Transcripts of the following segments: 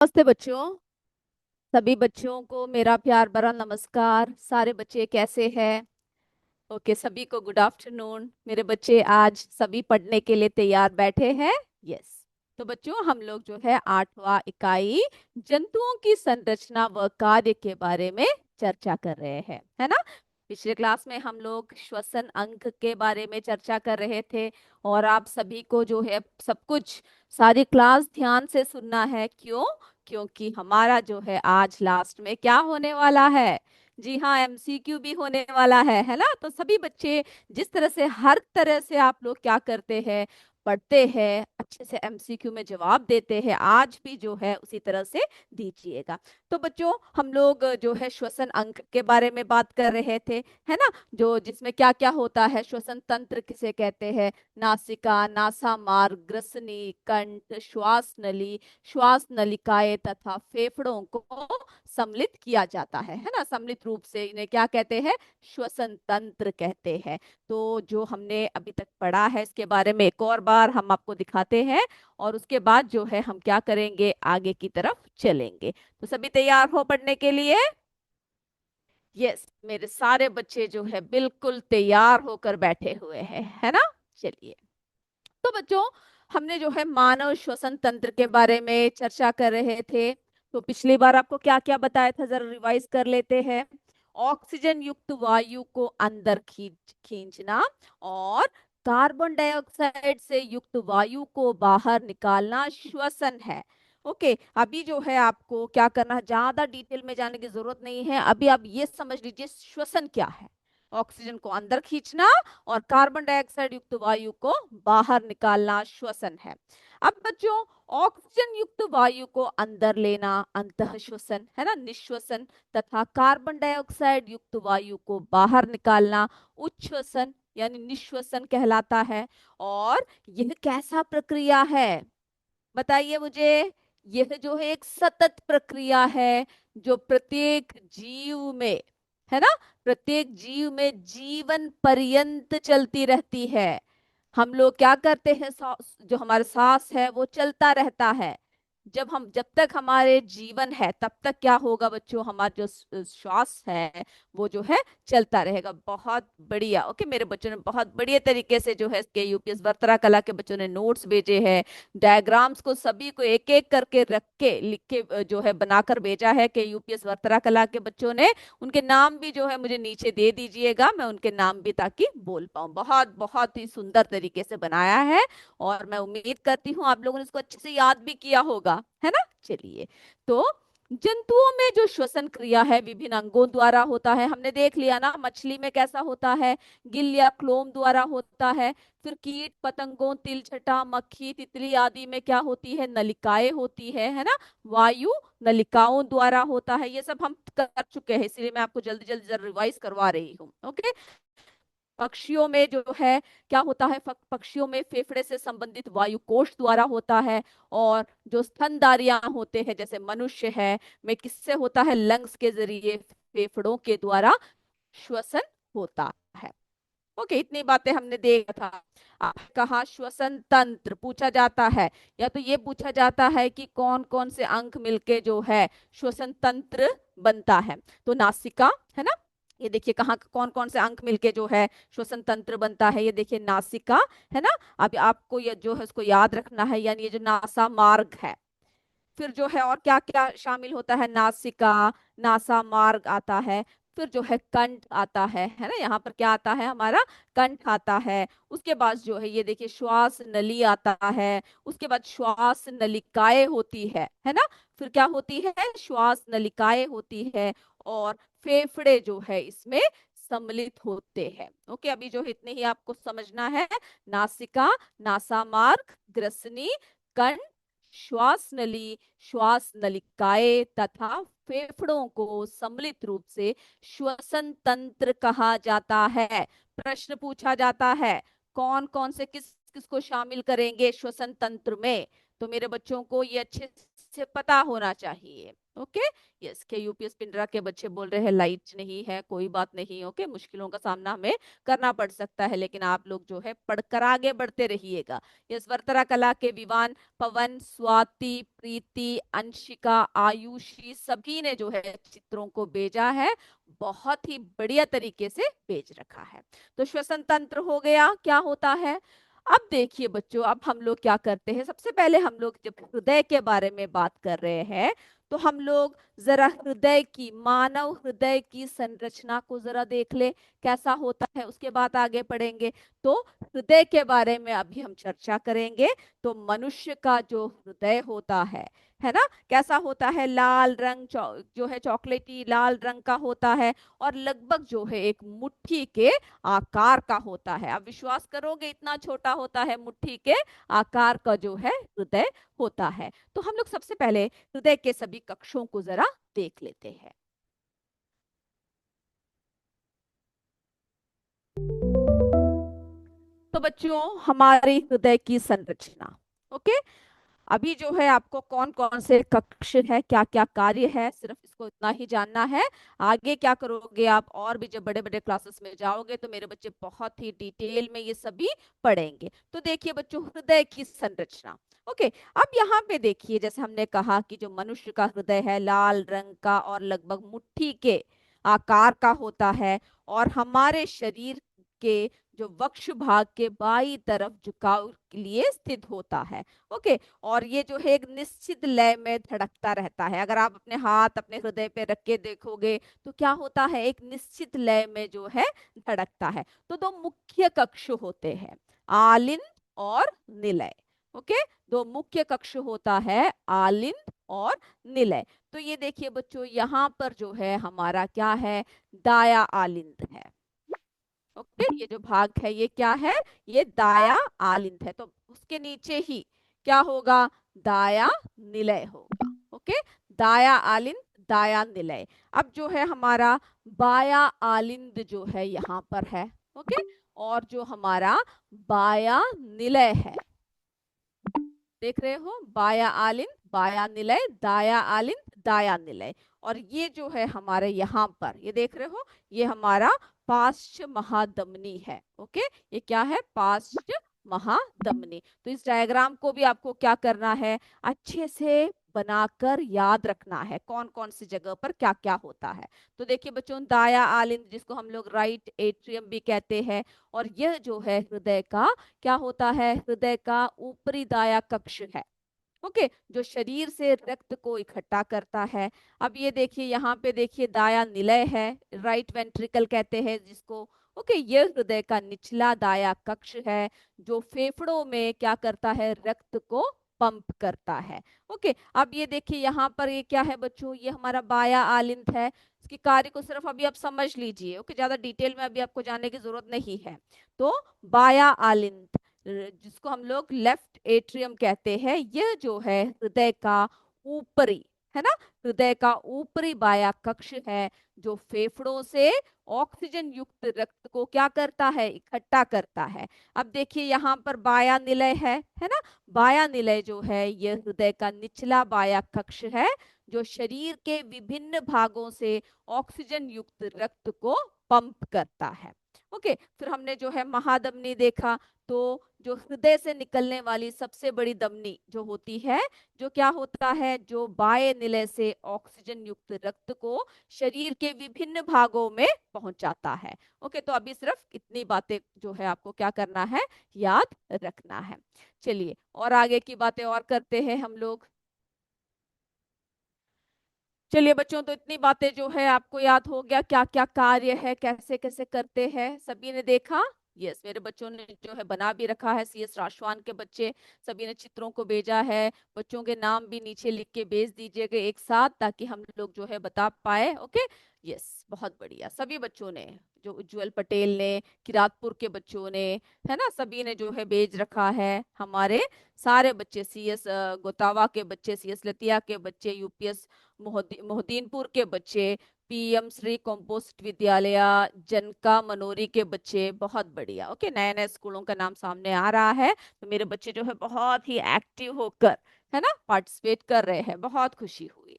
नमस्ते बच्चों। सभी बच्चों को मेरा प्यार भरा नमस्कार। सारे बच्चे कैसे हैं? ओके, सभी को गुड आफ्टरनून। मेरे बच्चे आज सभी पढ़ने के लिए तैयार बैठे हैं? यस। तो बच्चों, हम लोग जो है 8वां इकाई जंतुओं की संरचना व कार्य के बारे में चर्चा कर रहे हैं, है ना। पिछले क्लास में हम लोग श्वसन अंग के बारे में चर्चा कर रहे थे। और आप सभी को जो है सब कुछ सारी क्लास ध्यान से सुनना है। क्यों? क्योंकि हमारा जो है आज लास्ट में क्या होने वाला है? जी हाँ, एमसीक्यू भी होने वाला है ना। तो सभी बच्चे जिस तरह से हर तरह से आप लोग क्या करते हैं, पढ़ते हैं, अच्छे से एमसीक्यू में जवाब देते हैं, आज भी जो है उसी तरह से दीजिएगा। तो बच्चों, हम लोग जो है श्वसन अंग के बारे में बात कर रहे थे, है ना। जो जिसमें क्या क्या होता है, श्वसन तंत्र किसे कहते हैं? नासिका, नासा मार्ग, ग्रसनी, कंठ, श्वास नलिकाएं तथा फेफड़ों को सम्मिलित किया जाता है ना। सम्मिलित रूप से इन्हें क्या कहते हैं? श्वसन तंत्र कहते हैं। तो जो हमने अभी तक पढ़ा है इसके बारे में एक और बार हम आपको दिखाते हैं, और उसके बाद जो है हम क्या करेंगे, आगे की तरफ चलेंगे। तो सभी तैयार हो पढ़ने के लिए? यस, मेरे सारे बच्चे जो है बिल्कुल तैयार होकर बैठे हुए हैं, है ना। चलिए, तो बच्चों, हमने जो है मानव श्वसन तंत्र के बारे में चर्चा कर रहे थे। तो पिछली बार आपको क्या क्या बताया था, जरा रिवाइज कर लेते हैं। ऑक्सीजन युक्त वायु को अंदर खींचना और कार्बन डाइऑक्साइड से युक्त वायु को बाहर निकालना श्वसन है। ओके, अभी जो है आपको क्या करना है, ज्यादा डिटेल में जाने की जरूरत नहीं है। अभी आप ये समझ लीजिए श्वसन क्या है। ऑक्सीजन को अंदर खींचना और कार्बन डाइऑक्साइड युक्त वायु को बाहर निकालना श्वसन है। अब बच्चों, ऑक्सीजन युक्त वायु को अंदर लेना अंतः श्वसन है ना, निश्वसन, तथा कार्बन डाइऑक्साइड युक्त वायु को बाहर निकालना उच्छ्वसन यानी निश्वसन कहलाता है। और यह कैसा प्रक्रिया है, बताइए मुझे। यह जो है एक सतत प्रक्रिया है, जो प्रत्येक जीव में, है ना, प्रत्येक जीव में जीवन पर्यंत चलती रहती है। हम लोग क्या करते हैं, जो हमारा सांस है वो चलता रहता है। जब तक हमारे जीवन है तब तक क्या होगा बच्चों, हमारा जो श्वास है वो जो है चलता रहेगा। बहुत बढ़िया। ओके, मेरे बच्चों ने बहुत बढ़िया तरीके से जो है के यूपीएस वर्तरा कला के बच्चों ने नोट्स भेजे हैं। डायग्राम्स को सभी को एक एक करके रख के लिख के जो है बनाकर भेजा है कि यूपीएस वर्तरा कला के बच्चों ने। उनके नाम भी जो है मुझे नीचे दे दीजिएगा, मैं उनके नाम भी ताकि बोल पाऊं। बहुत बहुत ही सुंदर तरीके से बनाया है, और मैं उम्मीद करती हूँ आप लोगों ने इसको अच्छे से याद भी किया होगा, है ना। चलिए, तो जंतुओं में जो श्वसन क्रिया है विभिन्न अंगों द्वारा होता है। हमने देख लिया ना, मछली में कैसा होता है, गिल या क्लोम द्वारा होता है। फिर कीट पतंगों, तिलछटा, मक्खी, तितली आदि में क्या होती है, नलिकाएं होती है ना। वायु नलिकाओं द्वारा होता है। ये सब हम कर चुके हैं, इसलिए मैं आपको जल्दी जल्दी रिवाइज करवा रही हूँ। ओके, पक्षियों में जो है क्या होता है, पक्षियों में फेफड़े से संबंधित वायु कोश द्वारा होता है। और जो स्तनधारियां होते हैं जैसे मनुष्य है, में किससे होता है, लंग्स के जरिए, फेफड़ों के द्वारा श्वसन होता है। ओके, इतनी बातें हमने देखा था। आप कहा श्वसन तंत्र पूछा जाता है, या तो ये पूछा जाता है कि कौन कौन से अंग मिलके जो है श्वसन तंत्र बनता है। तो नासिका, है ना, ये देखिए कहाँ कौन कौन से अंग मिलके जो है श्वसन तंत्र बनता है। ये देखिए नासिका, है ना। अब आपको ये जो है उसको याद रखना है, यानी ये जो नासा मार्ग है। फिर जो है और क्या क्या शामिल होता है, नासिका, नासा मार्ग आता है। फिर जो है कंठ आता है ना, यहाँ पर क्या आता है हमारा, कंठ आता है। उसके बाद जो है ये देखिए श्वास नली आता है। उसके बाद श्वास नलिकाएं होती है ना। फिर क्या होती है, श्वास नलिकाएं होती है। और फेफड़े जो है इसमें सम्मिलित होते हैं। ओके, अभी जो है इतने ही आपको समझना है। नासिका, नासा मार्ग, ग्रसनी, कंठ, श्वास नली, श्वास नलिकाएं तथा फेफड़ों को सम्मिलित रूप से श्वसन तंत्र कहा जाता है। प्रश्न पूछा जाता है, कौन कौन से किस किस को शामिल करेंगे श्वसन तंत्र में? तो मेरे बच्चों को ये अच्छे से पता होना चाहिए। ओके, यस, के यूपीएस पिंडरा के बच्चे बोल रहे हैं लाइट नहीं है, कोई बात नहीं। ओके, मुश्किलों का सामना हमें करना पड़ सकता है, लेकिन आप लोग जो है पढ़कर आगे बढ़ते रहिएगा। यस, वर्तरा कला के विवान पवन, स्वाति, प्रीति, अंशिका, आयुषी सभी ने जो है चित्रों को भेजा है, बहुत ही बढ़िया तरीके से भेज रखा है। तो श्वसन तंत्र हो गया, क्या होता है। अब देखिए बच्चों, अब हम लोग क्या करते हैं, सबसे पहले हम लोग जब हृदय के बारे में बात कर रहे हैं, तो हम लोग जरा हृदय की, मानव हृदय की संरचना को जरा देख ले, कैसा होता है, उसके बाद आगे बढ़ेंगे। तो हृदय के बारे में अभी हम चर्चा करेंगे। तो मनुष्य का जो हृदय होता है ना, कैसा होता है, लाल रंग, जो है चॉकलेटी लाल रंग का होता है, और लगभग जो है एक मुट्ठी के आकार का होता है। आप विश्वास करोगे, इतना छोटा होता है, मुट्ठी के आकार का जो है हृदय होता है। तो हम लोग सबसे पहले हृदय के सभी कक्षों को जरा देख लेते हैं। तो बच्चों, हमारी हृदय की संरचना, ओके, अभी जो है आपको कौन कौन से कक्ष है, क्या क्या कार्य है, सिर्फ इसको इतना ही जानना है। आगे क्या करोगे आप, और भी जब बड़े बड़े क्लासेस में जाओगे तो मेरे बच्चे बहुत ही डिटेल में ये सभी पढ़ेंगे। तो देखिए बच्चों, हृदय की संरचना। ओके, अब यहाँ पे देखिए, जैसे हमने कहा कि जो मनुष्य का हृदय है लाल रंग का और लगभग मुट्ठी के आकार का होता है, और हमारे शरीर के जो वक्ष भाग के बाई तरफ झुकाव के लिए स्थित होता है। ओके, और ये जो है एक निश्चित लय में धड़कता रहता है। अगर आप अपने हाथ अपने हृदय पे रख के देखोगे तो क्या होता है, एक निश्चित लय में जो है धड़कता है। तो दो मुख्य कक्ष होते हैं, आलिंद और निलय। ओके, दो मुख्य कक्ष होता है, आलिंद और निलय। तो ये देखिए बच्चों, यहाँ पर जो है हमारा क्या है, दाया आलिंद है। ओके, ये जो भाग है ये क्या है, ये दाया आलिंद है। तो उसके नीचे ही क्या होगा, दाया निलय होगा। ओके, दाया आलिंद, दाया निलय। अब जो है हमारा बाया आलिंद जो है यहाँ पर है। ओके, और जो हमारा बाया निलय है, देख रहे हो, बाया आलिंद, बाया निलय, दाया आलिंद, दाया निलय। और ये जो है हमारे यहाँ पर, ये देख रहे हो, ये हमारा पार्श्व महाधमनी है। ओके, ये क्या है, पार्श्व महाधमनी। तो इस डायग्राम को भी आपको क्या करना है, अच्छे से बनाकर याद रखना है, कौन कौन सी जगह पर क्या क्या होता है। तो देखिए बच्चों, दाया आलिंद जिसको हम लोग राइट एट्रियम भी कहते हैं, और यह जो है हृदय का क्या होता है, हृदय का ऊपरी दाया कक्ष है। ओके, जो शरीर से रक्त को इकट्ठा करता है। अब ये देखिए, यहाँ पे देखिए दाया निलय है, राइट वेंट्रिकल कहते हैं जिसको। ओके, ये हृदय का निचला दाया कक्ष है, जो फेफड़ों में क्या करता है, रक्त को पंप करता है। ओके, अब ये देखिए यहाँ पर ये क्या है बच्चों, ये हमारा बाया आलिंद है। इसके कार्य को सिर्फ अभी आप समझ लीजिए। ओके, ज्यादा डिटेल में अभी आपको जानने की जरूरत नहीं है। तो बाया आलिंद, जिसको हम लोग लेफ्ट एट्रियम कहते हैं, यह जो है हृदय का ऊपरी, है ना, हृदय का ऊपरी बाया कक्ष है, जो फेफड़ों से ऑक्सीजन युक्त रक्त को क्या करता है, इकट्ठा करता है। अब देखिए यहाँ पर बाया निलय है ना, बाया निलय जो है यह हृदय का निचला बाया कक्ष है, जो शरीर के विभिन्न भागों से ऑक्सीजन युक्त रक्त को पंप करता है। ओके, फिर हमने जो है महाधमनी देखा। तो जो हृदय से निकलने वाली सबसे बड़ी धमनी जो होती है, जो क्या होता है, जो बाएं निलय से ऑक्सीजन युक्त रक्त को शरीर के विभिन्न भागों में पहुंचाता है। ओके, तो अभी सिर्फ इतनी बातें जो है आपको क्या करना है, याद रखना है। चलिए और आगे की बातें और करते हैं हम लोग। चलिए बच्चों, तो इतनी बातें जो है आपको याद हो गया, क्या क्या कार्य है, कैसे कैसे करते हैं, सभी ने देखा। यस, मेरे बच्चों ने जो है बना भी रखा है, सीएस राशवान के बच्चे सभी ने चित्रों को भेजा है। बच्चों के नाम भी नीचे लिख के भेज दीजिएगा एक साथ, ताकि हम लोग जो है बता पाए। ओके, यस, बहुत बढ़िया, सभी बच्चों ने, जो उज्जवल पटेल ने, किरातपुर के बच्चों ने, है ना, सभी ने जो है भेज रखा है। हमारे सारे बच्चे, सीएस गोतावा के बच्चे, सीएस लतिया के बच्चे, यूपीएस मोहद्दीनपुर के बच्चे, पीएम श्री कंपोस्ट विद्यालय जनका मनोरी के बच्चे, बहुत बढ़िया। ओके, नए नए स्कूलों का नाम सामने आ रहा है। तो मेरे बच्चे जो है बहुत ही एक्टिव होकर है ना, पार्टिसिपेट कर रहे हैं, बहुत खुशी हुई।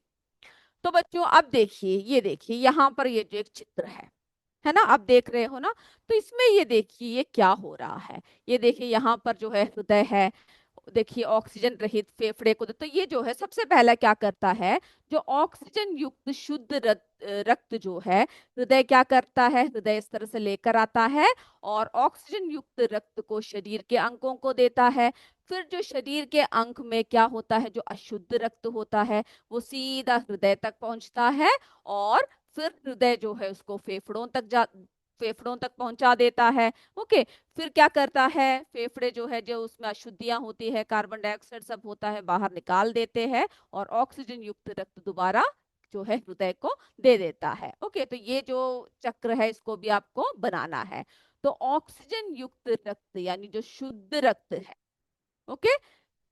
तो बच्चों अब देखिए, ये देखिए यहाँ पर ये जो एक चित्र है ना, आप देख रहे हो ना। तो इसमें ये देखिए ये क्या हो रहा है। ये देखिए यहाँ पर जो है हृदय है, देखिए ऑक्सीजन रहित फेफड़े को, तो ये जो है सबसे पहला क्या करता है, जो ऑक्सीजन युक्त शुद्ध रक्त जो है हृदय क्या करता है, हृदय इस तरह से लेकर आता है और ऑक्सीजन युक्त रक्त को शरीर के अंगों को देता है। फिर जो शरीर के अंग में क्या होता है, जो अशुद्ध रक्त होता है वो सीधा हृदय तक पहुंचता है और फिर हृदय जो है उसको फेफड़ों तक पहुंचा देता है। ओके, फिर क्या करता है, फेफड़े जो है, जो उसमें अशुद्धियां होती है, कार्बन डाइऑक्साइड सब होता है, बाहर निकाल देते हैं और ऑक्सीजन युक्त रक्त दोबारा जो है हृदय को दे देता है। ओके, तो ये जो चक्र है इसको भी आपको बनाना है। तो ऑक्सीजन युक्त रक्त यानी जो शुद्ध रक्त है, ओके,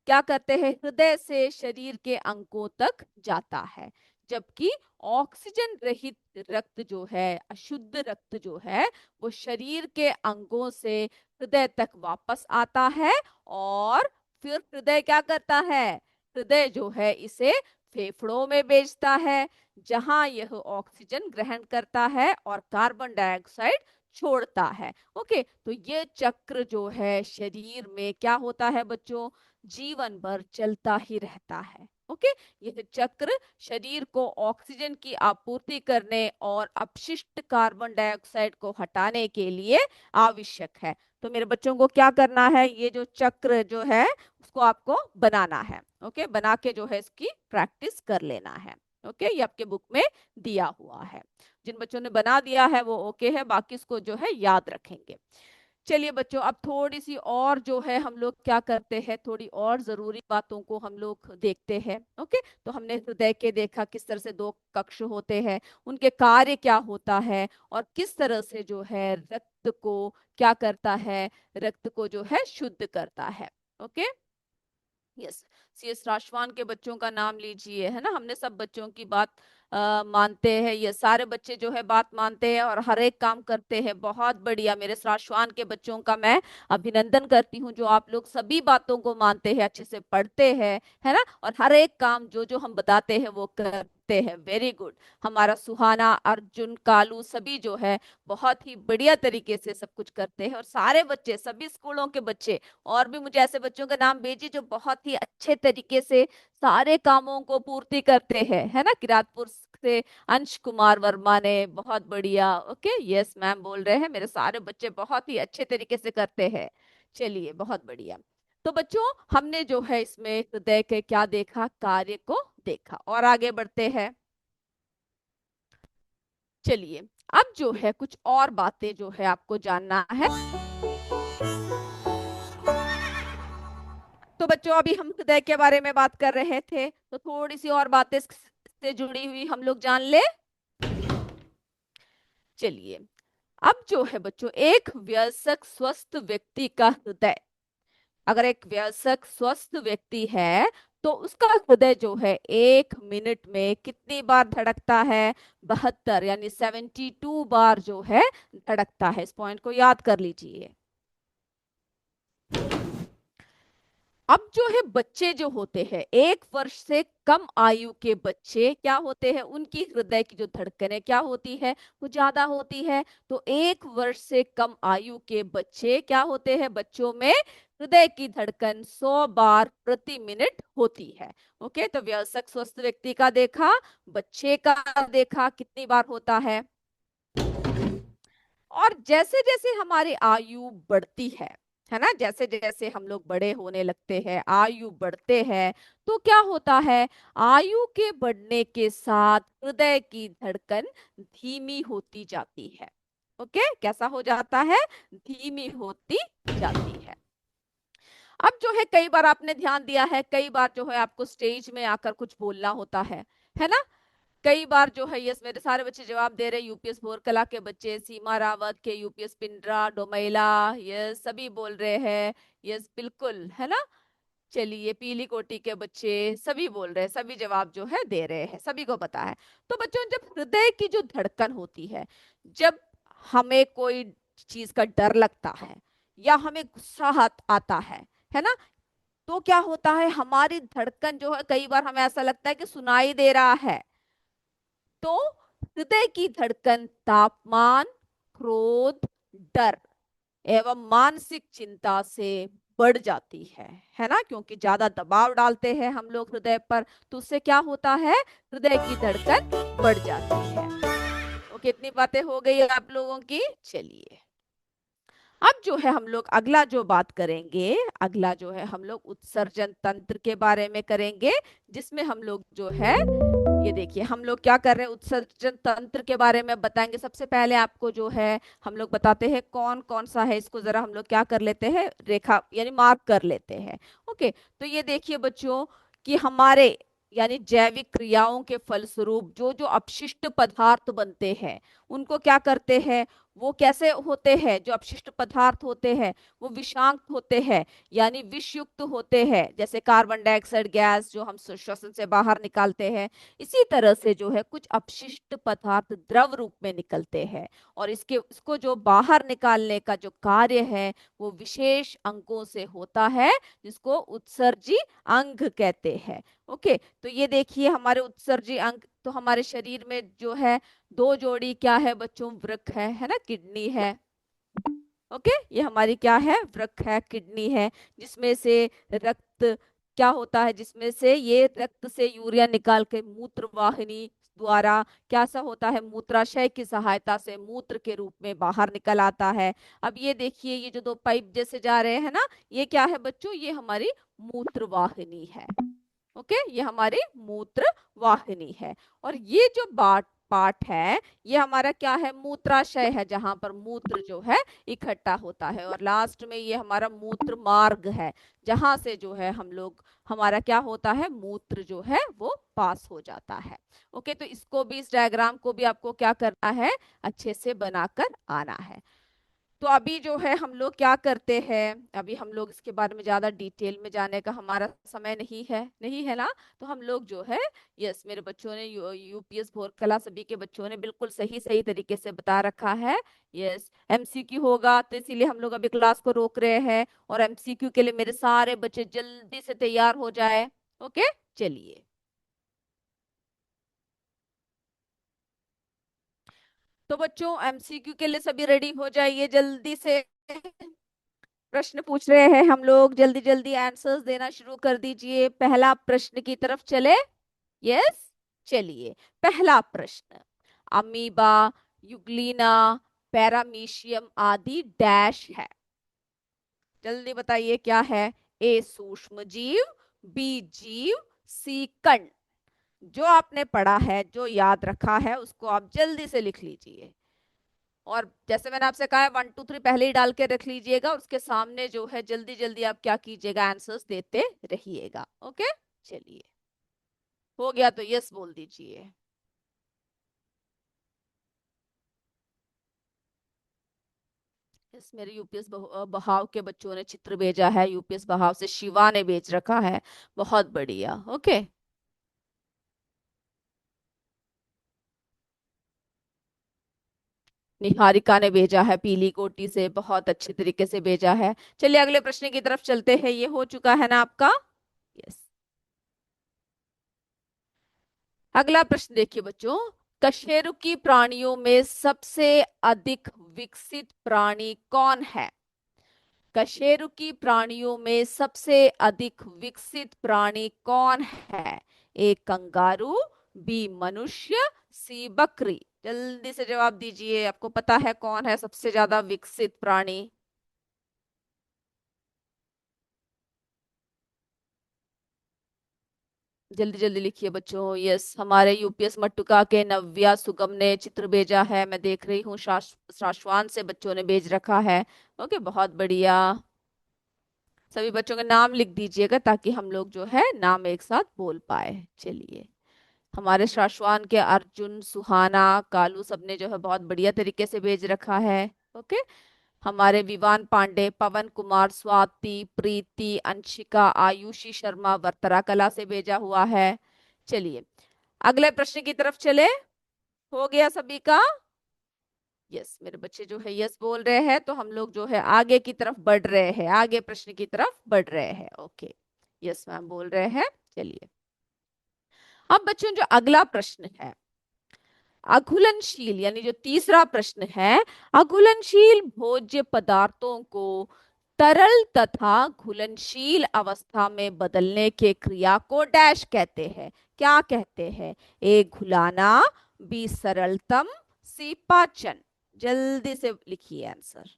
क्या करते हैं, हृदय से शरीर के अंगों तक जाता है। जबकि ऑक्सीजन रहित रक्त जो है, अशुद्ध रक्त जो है, वो शरीर के अंगों से हृदय तक वापस आता है और फिर हृदय क्या करता है, हृदय जो है इसे फेफड़ों में भेजता है, जहां यह ऑक्सीजन ग्रहण करता है और कार्बन डाइऑक्साइड छोड़ता है। ओके, तो ये चक्र जो है शरीर में क्या होता है बच्चों, जीवन भर चलता ही रहता है। ओके, यह चक्र शरीर को ऑक्सीजन की आपूर्ति करने और अपशिष्ट कार्बन डाइऑक्साइड को हटाने के लिए आवश्यक है। तो मेरे बच्चों को क्या करना है, ये जो चक्र जो है उसको आपको बनाना है। ओके, बना के जो है इसकी प्रैक्टिस कर लेना है। ओके, ये आपके बुक में दिया हुआ है। जिन बच्चों ने बना दिया है वो ओके है, बाकी इसको जो है याद रखेंगे। चलिए बच्चों, अब थोड़ी सी और जो है हम लोग क्या करते हैं, थोड़ी और जरूरी बातों को हम लोग देखते हैं। ओके, तो हमने हृदय के देखा किस तरह से दो कक्ष होते हैं, उनके कार्य क्या होता है और किस तरह से जो है रक्त को क्या करता है, रक्त को जो है शुद्ध करता है। ओके, यस, CS राशवान के बच्चों का नाम लीजिए, है ना, हमने सब बच्चों की बात मानते हैं, ये सारे बच्चे जो है बात मानते हैं और हर एक काम करते हैं। बहुत बढ़िया, मेरे राशवान के बच्चों का मैं अभिनंदन करती हूँ, जो आप लोग सभी बातों को मानते हैं, अच्छे से पढ़ते हैं, है ना, और हर एक काम जो जो हम बताते हैं वो करते हैं। Very good. हमारा सुहाना, अर्जुन, कालू सभी जो है बहुत ही बढ़िया तरीके से सब कुछ करते हैं, और सारे बच्चे, सभी स्कूलों के बच्चे, और भी मुझे ऐसे बच्चों का नाम भेजिए जो बहुत ही अच्छे तरीके से सारे कामों को पूर्ति करते हैं, है ना। किरातपुर से अंश कुमार वर्मा ने, बहुत बढ़िया। ओके, यस मैम बोल रहे हैं, मेरे सारे बच्चे बहुत ही अच्छे तरीके से करते हैं। चलिए, बहुत बढ़िया। तो बच्चों, हमने जो है इसमें हृदय के क्या देखा, कार्य को देखा, और आगे बढ़ते हैं। चलिए, अब जो है कुछ और बातें जो है आपको जानना है। तो बच्चों, अभी हम हृदय के बारे में बात कर रहे थे, तो थोड़ी सी और बातें से जुड़ी हुई हम लोग जान ले। चलिए, अब जो है बच्चों, एक वयस्क स्वस्थ व्यक्ति का हृदय, अगर एक वयस्क स्वस्थ व्यक्ति है तो उसका हृदय जो है 1 मिनट में कितनी बार धड़कता है, 72 यानी 72 बार जो है धड़कता है। इस पॉइंट को याद कर लीजिए। अब जो है बच्चे जो होते हैं, 1 वर्ष से कम आयु के बच्चे क्या होते हैं, उनकी हृदय की जो धड़कनें क्या होती है, वो ज्यादा होती है। तो 1 वर्ष से कम आयु के बच्चे क्या होते हैं, बच्चों में हृदय की धड़कन 100 बार प्रति मिनट होती है। ओके, तो वयस्क स्वस्थ व्यक्ति का देखा, बच्चे का देखा कितनी बार होता है। और जैसे जैसे हमारी आयु बढ़ती है ना, जैसे जैसे हम लोग बड़े होने लगते हैं, आयु बढ़ते हैं, तो क्या होता है, आयु के बढ़ने के साथ हृदय की धड़कन धीमी होती जाती है। ओके, कैसा हो जाता है, धीमी होती जाती है। अब जो है कई बार आपने ध्यान दिया है, कई बार जो है आपको स्टेज में आकर कुछ बोलना होता है ना। कई बार जो है, यस मेरे सारे बच्चे जवाब दे रहे हैं, यूपीएस भोरकला के बच्चे, सीमा रावत के, यूपीएस पिंडरा, डोमैला, यस सभी बोल रहे हैं, यस बिल्कुल, है ना। चलिए, पीली कोटी के बच्चे सभी बोल रहे हैं, सभी जवाब जो है दे रहे हैं, सभी को पता है। तो बच्चों, जब हृदय की जो धड़कन होती है, जब हमें कोई चीज का डर लगता है या हमें गुस्सा आता है ना, तो क्या होता है, हमारी धड़कन जो है, कई बार हमें ऐसा लगता है कि सुनाई दे रहा है, तो हृदय की धड़कन तापमान, क्रोध, डर एवं मानसिक चिंता से बढ़ जाती है ना, क्योंकि ज्यादा दबाव डालते हैं हम लोग हृदय पर, तो उससे क्या होता है, हृदय की धड़कन बढ़ जाती है। तो कितनी बातें हो गई आप लोगों की। चलिए, अब जो है हम लोग अगला जो बात करेंगे, अगला जो है हम लोग उत्सर्जन तंत्र के बारे में करेंगे, जिसमें हम लोग जो है, ये देखिए हम लोग क्या कर रहे हैं, उत्सर्जन तंत्र के बारे में बताएंगे। सबसे पहले आपको जो है हम लोग बताते हैं कौन कौन सा है, इसको जरा हम लोग क्या कर लेते हैं, रेखा यानी मार्क कर लेते हैं। ओके, तो ये देखिए बच्चों कि हमारे यानी जैविक क्रियाओं के फलस्वरूप जो जो अपशिष्ट पदार्थ बनते हैं, उनको क्या करते हैं, वो कैसे होते हैं, जो अपशिष्ट पदार्थ होते हैं वो विषाक्त होते हैं, यानी विषयुक्त होते हैं, जैसे कार्बन डाइऑक्साइड गैस जो हम श्वसन से बाहर निकालते हैं। इसी तरह से जो है कुछ अपशिष्ट पदार्थ द्रव रूप में निकलते हैं, और इसको जो बाहर निकालने का जो कार्य है वो विशेष अंगों से होता है, जिसको उत्सर्जी अंग कहते हैं। ओके, तो ये देखिए हमारे उत्सर्जी अंग, तो हमारे शरीर में जो है दो जोड़ी क्या है बच्चों, वृक्क है ना, किडनी है। ओके, ये हमारी क्या है, वृक्क है, किडनी है, जिसमें से रक्त क्या होता है, जिसमें से ये रक्त से यूरिया निकाल के मूत्र वाहिनी द्वारा क्या सा होता है, मूत्राशय की सहायता से मूत्र के रूप में बाहर निकल आता है। अब ये देखिए ये जो दो पाइप जैसे जा रहे हैं ना, ये क्या है बच्चों, ये हमारी मूत्र वाहिनी है। ओके, ये हमारी मूत्र वाहिनी है। और ये जो बाट पार्ट है, ये हमारा क्या है, मूत्राशय है, जहां पर मूत्र जो है इकट्ठा होता है। और लास्ट में ये हमारा मूत्र मार्ग है, जहां से जो है हम लोग, हमारा क्या होता है, मूत्र जो है वो पास हो जाता है। ओके, तो इसको भी, इस डायग्राम को भी आपको क्या करना है, अच्छे से बनाकर आना है। तो अभी जो है हम लोग क्या करते हैं, अभी हम लोग इसके बारे में ज्यादा डिटेल में जाने का हमारा समय नहीं है ना। तो हम लोग जो है, यस, मेरे बच्चों ने यूपीएस भोर कला सभी के बच्चों ने बिल्कुल सही सही तरीके से बता रखा है। यस, एमसीक्यू होगा, तो इसीलिए हम लोग अभी क्लास को रोक रहे हैं, और एमसीक्यू के लिए मेरे सारे बच्चे जल्दी से तैयार हो जाए। ओके, चलिए। तो बच्चों एमसीक्यू के लिए सभी रेडी हो जाइए जल्दी से। प्रश्न पूछ रहे हैं हम लोग, जल्दी जल्दी आंसर्स देना शुरू कर दीजिए, पहला प्रश्न की तरफ चले। यस, चलिए, पहला प्रश्न, अमीबा, युग्लिना, पैरामीशियम आदि डैश है, जल्दी बताइए क्या है। ए सूक्ष्म जीव, बी जीव, सी कण। जो आपने पढ़ा है, जो याद रखा है, उसको आप जल्दी से लिख लीजिए। और जैसे मैंने आपसे कहा है 1 2 3 पहले ही डाल के रख लीजिएगा, उसके सामने जो है जल्दी जल्दी आप क्या कीजिएगा, आंसर्स देते रहिएगा। ओके, चलिए, हो गया तो यस बोल दीजिए। यस, मेरे यूपीएस बहाव के बच्चों ने चित्र भेजा है, यूपीएस बहाव से शिवा ने भेज रखा है, बहुत बढ़िया। ओके, निहारिका ने भेजा है पीली कोटी से, बहुत अच्छे तरीके से भेजा है। चलिए अगले प्रश्न की तरफ चलते हैं, ये हो चुका है ना आपका। यस, अगला प्रश्न देखिए बच्चों, कशेरुकी प्राणियों में सबसे अधिक विकसित प्राणी कौन है। कशेरुकी प्राणियों में सबसे अधिक विकसित प्राणी कौन है। ए कंगारू, बी मनुष्य, सी बकरी। जल्दी से जवाब दीजिए, आपको पता है कौन है सबसे ज्यादा विकसित प्राणी। जल्दी जल्दी लिखिए बच्चों। यस, हमारे यूपीएस मट्टुका के नव्या सुगम ने चित्र भेजा है, मैं देख रही हूँ, शाश्वान से बच्चों ने भेज रखा है। ओके, बहुत बढ़िया। सभी बच्चों के नाम लिख दीजिएगा, ताकि हम लोग जो है नाम एक साथ बोल पाए। चलिए, हमारे शाश्वान के अर्जुन, सुहाना, कालू सबने जो है बहुत बढ़िया तरीके से भेज रखा है। ओके, हमारे विवान पांडे, पवन कुमार, स्वाति, प्रीति, अंशिका, आयुषी शर्मा वर्तरा कला से भेजा हुआ है। चलिए अगले प्रश्न की तरफ चले, हो गया सभी का। यस, मेरे बच्चे जो है यस बोल रहे हैं, तो हम लोग जो है आगे की तरफ बढ़ रहे हैं, आगे प्रश्न की तरफ बढ़ रहे हैं। ओके, यस मैम बोल रहे हैं। चलिए, अब बच्चों जो अगला प्रश्न है, अघुलनशील यानी जो तीसरा प्रश्न है, अघुलनशील भोज्य पदार्थों को तरल तथा घुलनशील अवस्था में बदलने के क्रिया को डैश कहते हैं। क्या कहते हैं? ए घुलाना, बी सरलतम, सी पाचन। जल्दी से लिखिए आंसर,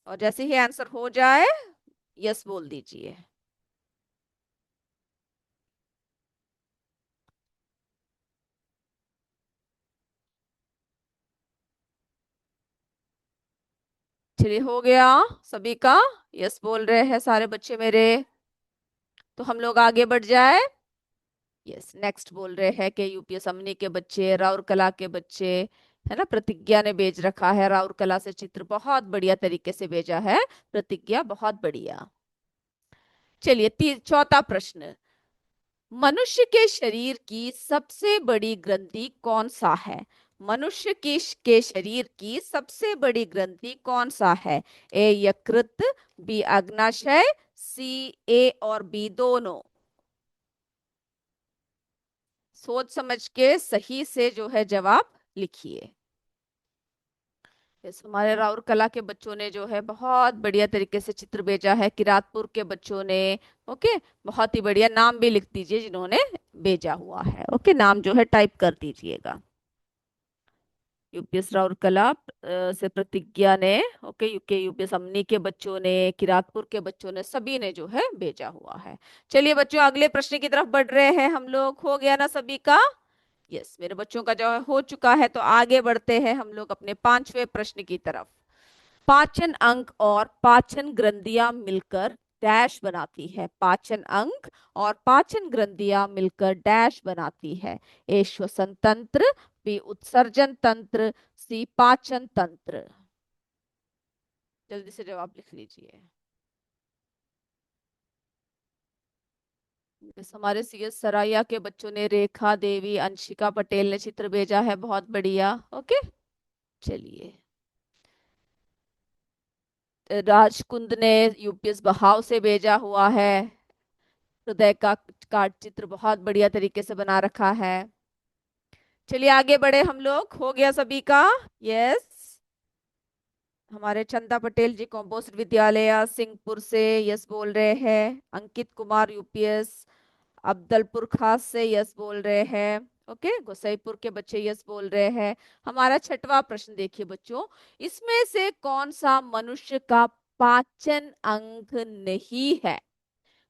और जैसे ही आंसर हो जाए यस बोल दीजिए। चलिए हो गया सभी का, यस बोल रहे हैं सारे बच्चे मेरे। तो हम लोग आगे बढ़ जाए। यस, नेक्स्ट बोल रहे हैं कि यूपीएस अमनी के बच्चे, राउरकला के बच्चे, है ना, प्रतिज्ञा ने भेज रखा है राउरकला से चित्र, बहुत बढ़िया तरीके से भेजा है प्रतिज्ञा, बहुत बढ़िया। चलिए चौथा प्रश्न, मनुष्य के शरीर की सबसे बड़ी ग्रंथि कौन सा है? मनुष्य के शरीर की सबसे बड़ी ग्रंथि कौन सा है? ए यकृत, बी अग्नाशय, सी ए और बी दोनों। सोच समझ के सही से जो है जवाब लिखिए। यस, हमारे राउरकला के बच्चों ने जो है बहुत बढ़िया तरीके से चित्र भेजा है, किरातपुर के बच्चों ने। ओके, बहुत ही बढ़िया, नाम भी लिख दीजिए जिन्होंने भेजा हुआ है। ओके, नाम जो है टाइप कर दीजिएगा। यूपीएस राउरकला से प्रतिज्ञा ने, ओके, यूके यूपीएस अमनी के बच्चों ने, किरातपुर के बच्चों ने, सभी ने जो है भेजा हुआ है। चलिए बच्चों, अगले प्रश्न की तरफ बढ़ रहे हैं हम लोग। हो गया ना सभी का? यस, मेरे बच्चों का जो है हो चुका है, तो आगे बढ़ते हैं हम लोग अपने पांचवें प्रश्न की तरफ। पाचन अंग और पाचन ग्रंथियां मिलकर डैश बनाती है। पाचन अंग और पाचन ग्रंथियां मिलकर डैश बनाती है। ए श्वसन तंत्र, बी उत्सर्जन तंत्र, सी पाचन तंत्र। जल्दी से जवाब लिख लीजिए। बस हमारे सीएस सराया के बच्चों ने, रेखा देवी, अंशिका पटेल ने चित्र भेजा है, बहुत बढ़िया। ओके, चलिए, राजकुंद ने यूपीएस बहाव से भेजा हुआ है, हृदय का कार्ड चित्र बहुत बढ़िया तरीके से बना रखा है। चलिए आगे बढ़े हम लोग। हो गया सभी का? यस, हमारे चंदा पटेल जी कॉम्पोस्ट विद्यालय सिंहपुर से यस बोल रहे हैं। अंकित कुमार यूपीएस अब्दलपुर खास से यस बोल रहे हैं। ओके, गोसाईपुर के बच्चे यस बोल रहे हैं। हमारा छठवां प्रश्न देखिए बच्चों, इसमें से कौन सा मनुष्य का पाचन अंग नहीं है?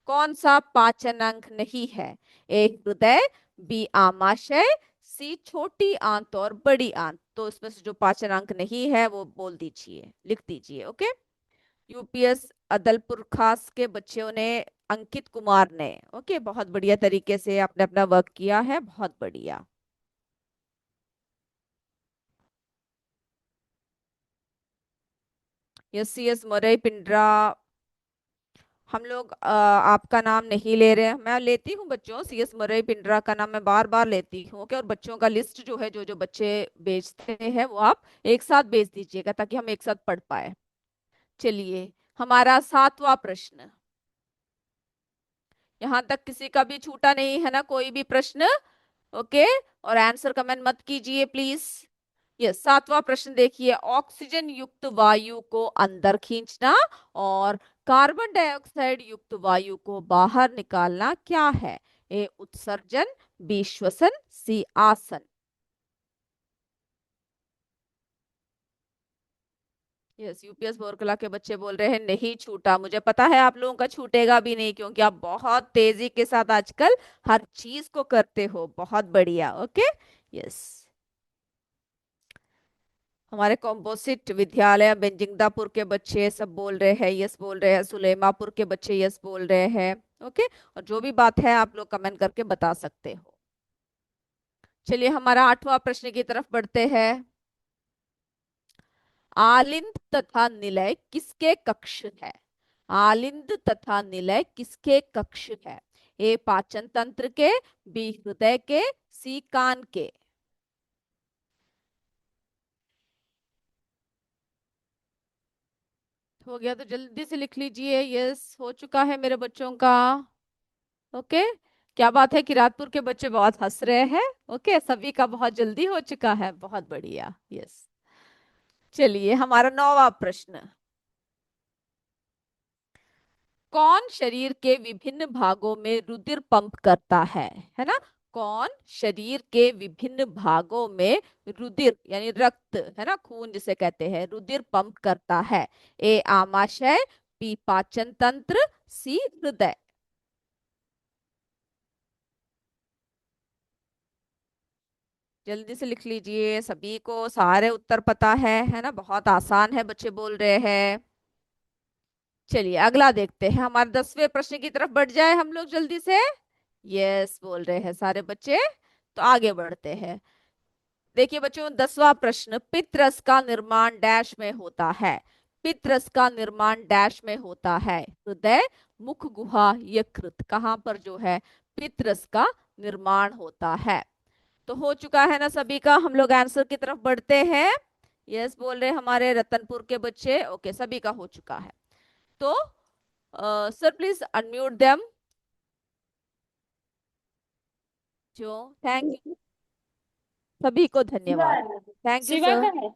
कौन सा पाचन अंग नहीं है? ए हृदय, बी आमाशय, सी छोटी आंत और बड़ी आंत। तो इसमें से जो पाचन अंग नहीं है वो बोल दीजिए, लिख दीजिए। ओके, यूपीएस अदलपुर खास के बच्चों ने, अंकित कुमार ने, ओके, बहुत बढ़िया तरीके से आपने अपना वर्क किया है, बहुत बढ़िया। यस, सी एस मोरई पिंडरा, हम लोग आपका नाम नहीं ले रहे हैं, मैं लेती हूँ बच्चों, सी एस मरई पिंडरा का नाम मैं बार बार लेती हूँ। ओके, और बच्चों का लिस्ट जो है, जो जो बच्चे भेजते हैं वो आप एक साथ भेज दीजिएगा ताकि हम एक साथ पढ़ पाए। चलिए, हमारा सातवां प्रश्न, यहाँ तक किसी का भी छूटा नहीं है ना कोई भी प्रश्न? ओके, और आंसर कमेंट मत कीजिए प्लीज। यस, सातवां प्रश्न देखिए, ऑक्सीजन युक्त वायु को अंदर खींचना और कार्बन डाइऑक्साइड युक्त वायु को बाहर निकालना क्या है? ए उत्सर्जन, बी श्वसन, सी आसन। यस, यूपीएस बोरकला के बच्चे बोल रहे हैं नहीं छूटा। मुझे पता है आप लोगों का छूटेगा भी नहीं, क्योंकि आप बहुत तेजी के साथ आजकल हर चीज को करते हो, बहुत बढ़िया। ओके, यस, हमारे कॉम्पोजिट विद्यालय बेंजिंगदापुर के बच्चे सब बोल रहे हैं, यस बोल रहे हैं। सुलेमापुर के बच्चे यस बोल रहे हैं। ओके, और जो भी बात है आप लोग कमेंट करके बता सकते हो। चलिए हमारा आठवां प्रश्न की तरफ बढ़ते हैं। आलिंद तथा निलय किसके कक्ष है? आलिंद तथा निलय किसके कक्ष है? ए पाचन तंत्र के, बी हृदय के, सी कान के। हो गया तो जल्दी से लिख लीजिए। यस, हो चुका है मेरे बच्चों का। ओके। क्या बात है, किरातपुर के बच्चे बहुत हंस रहे हैं। ओके, सभी का बहुत जल्दी हो चुका है, बहुत बढ़िया। यस। चलिए, हमारा 9वां प्रश्न। कौन शरीर के विभिन्न भागों में रुधिर पंप करता है ना? कौन शरीर के विभिन्न भागों में रुधिर यानी रक्त, है ना, खून जिसे कहते हैं, रुधिर पंप करता है? ए आमाशय, बी पाचन तंत्र, सी हृदय। जल्दी से लिख लीजिए, सभी को सारे उत्तर पता है ना? बहुत आसान है, बच्चे बोल रहे हैं। चलिए अगला देखते हैं, हमारे 10वें प्रश्न की तरफ बढ़ जाए हम लोग जल्दी से। यस बोल रहे हैं सारे बच्चे। तो आगे बढ़ते हैं। देखिए बच्चों, 10वां प्रश्न, पित्तरस का निर्माण डैश में होता है? पित्तरस का निर्माण डैश में होता है? हृदय, मुख गुहा, यकृत, कहाँ पर जो है पित्तरस का निर्माण होता है? तो हो चुका है ना सभी का? हम लोग आंसर की तरफ बढ़ते हैं। यस बोल रहे हमारे रतनपुर के बच्चे। ओके, सभी का हो चुका है। तो सर प्लीज अनम्यूट देम। जो थैंक यू, सभी को धन्यवाद। थैंक यू शिवा का सर। है।